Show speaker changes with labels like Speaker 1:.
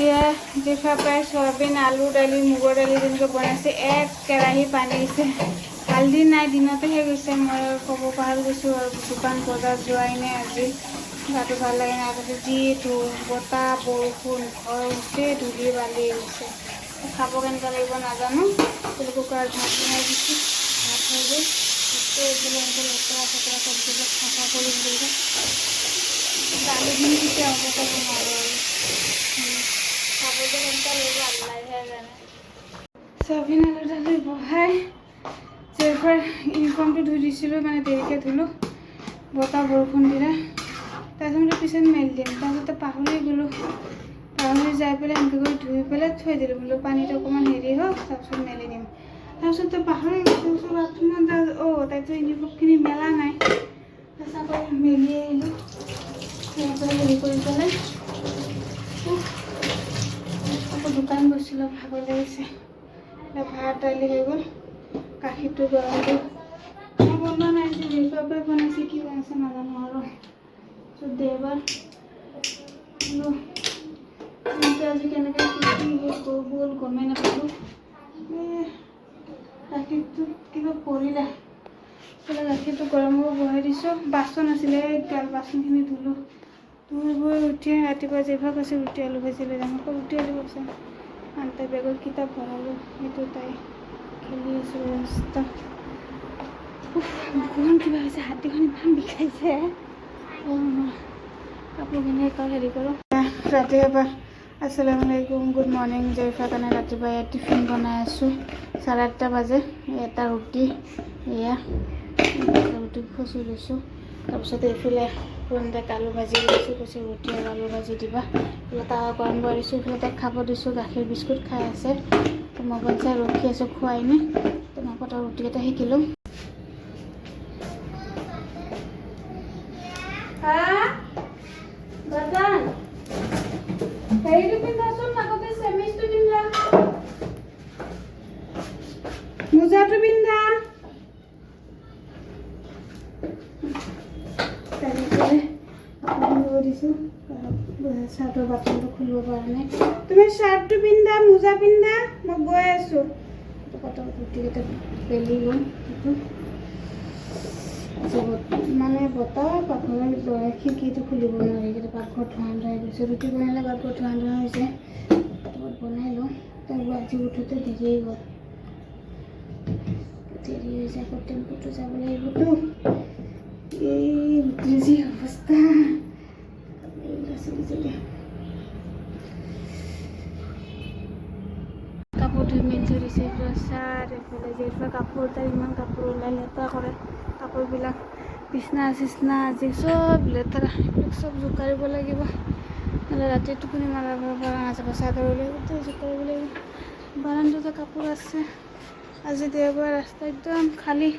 Speaker 1: এয়া জিফা প্ৰায় চয়াবিন আলু দালি মুগৰ দালি যেনেকৈ বনাইছে এক কেৰাহী পানী দিছে হালধি নাই দিনতে হৈ গৈছে মই ক'ব পাহৰি গৈছোঁ আৰু দোকান বজাৰ যোৱাই নাই আজি গাটো ভাল লাগে নাই তাৰপিছত যিটো বতাহ বৰষুণ ঘৰ গোটেই ধূলি বালি হৈছে খাব কেনেকুৱা লাগিব নাজানো তেল কুকাৰত ভাত বনাই দিছোঁ ভাত হৈ গ'ল গোটেই এইফালে এনেকৈ লেতেৰা চেতেৰা চব্জিবিলাক চাফা কৰি দিলোঁ দালিখিনি কেতিয়া হ'ব ক'ব নোৱাৰোঁ আৰু খাব যে কেনেকুৱা লাগিব আল্লাহে জানে চয়াবিন আলু দালি বহাই জেফাৰ ইউনিফৰ্মটো ধুই দিছিলোঁ মানে দেৰিকৈ ধুলোঁ বতাহ বৰষুণ দিলে তাৰপিছত পিছত মেলি দিম তাৰপিছতে পাহৰি গ'লোঁ পাহৰি যাই পেলাই এনেকৈ কৰি ধুই পেলাই থৈ দিলোঁ বোলো পানীটো অকণমান হেৰি হওক তাৰপিছত মেলি দিম তাৰপিছতে পাহৰি গৈছোঁ বাথৰুমত তাৰপিছত ইউনিফৰ্মখিনি মেলা নাই তাৰপিছত আকৌ মেলি আহিলোঁ হেৰি কৰি পেলাই আকৌ দোকান গৈছিলোঁ ভাগৰ লাগিছে ভাত দালি হৈ গ'ল গাখীৰটো গৰম দিওঁ মই বনোৱা নাই যে জিফাই বনাইছে কি বনাইছে নাজানো আৰু দেওবাৰ আজি কেনেকৈ গ'ল গমেই নাপালোঁ গাখীৰটো কিবা পৰিলে গাখীৰটো গৰম হ'ব বহাই দিছোঁ বাচন আছিলে বাচনখিনি ধুলোঁ ধুই বৈ উঠি ৰাতিপুৱা জিভা কৈছে ৰুটি আলু ভাজিলে যাম আকৌ ৰুটি আলু কৈছে আনতে বেগত কিতাপ ভৰালোঁ সেইটো তাই খেলি আছোঁ ৰাস্তা অকণমান কিবা হৈছে হাতীখন ইমান বিষাইছে কাপোৰখিনি হেৰি কৰোঁ ৰাতিপুৱা আসসালামু আলাইকুম গুড মৰ্ণিং জয়ফাৰ কাৰণে ৰাতিপুৱা ইয়াত টিফিন বনাই আছোঁ 8:30 বাজে এটা ৰুটি এয়া ৰুটি খচি লৈছোঁ তাৰপিছত এইফালে কোনটাক আলু ভাজি লৈছোঁ কৈছে ৰুটি আৰু আলু ভাজি দিবা এইফালে তাৱা গৰম কৰি দিছোঁ এইফালে তাক খাব দিছোঁ গাখীৰ বিস্কুট খাই আছে মোবাইল চাই ৰখি আছোঁ খোৱাই নাই তেনেকুৱা ৰুটিকেইটা শিকিলোঁ হেৰিটো পিন্ধাচোন আগতে চেমিজটো পিন্ধা মোজাটো পিন্ধা দিছোঁ চাৰ্টৰ বাটনটো খুলিব পৰা নাই তুমি চাৰ্টটো পিন্ধা মোজা পিন্ধা মই গৈ আছোঁ ৰুটিকেইটা বেলি লওঁ মানে বতাহ পাকঘৰৰ দৰে খিৰিকীটো খুলিব নোৱাৰি কিন্তু পাকঘৰত ধোঁৱা ধোৱা গৈছে ৰুটি বনালে পাকঘৰত ধোঁৱা ধোঁৱা হৈছে বনাই লওঁ তাৰপৰা আজি উঠোতে দেৰি গ'ল দেৰি হৈছে আকৌ টেম্পুটো যাব লাগিবতো এই ৰুটিৰ যি অৱস্থা কাপোৰ ধুই মেলি থৈ দিছে চাৰ এইফালে যিহেতু কাপোৰ তাৰ ইমান কাপোৰ ওলাই লেতেৰা কৰে কাপোৰবিলাক বিছনা চিছনা আজি চব লেতেৰা এইবিলাক চব জোকাৰিব লাগিব নহ'লে ৰাতি টোপনি মাৰিব পৰা নাযাব চাদৰ ওলাই গোটেই জোকাৰিব লাগিব বাৰান্দাতে কাপোৰ আছে আজি দেওবাৰ ৰাস্তা একদম খালী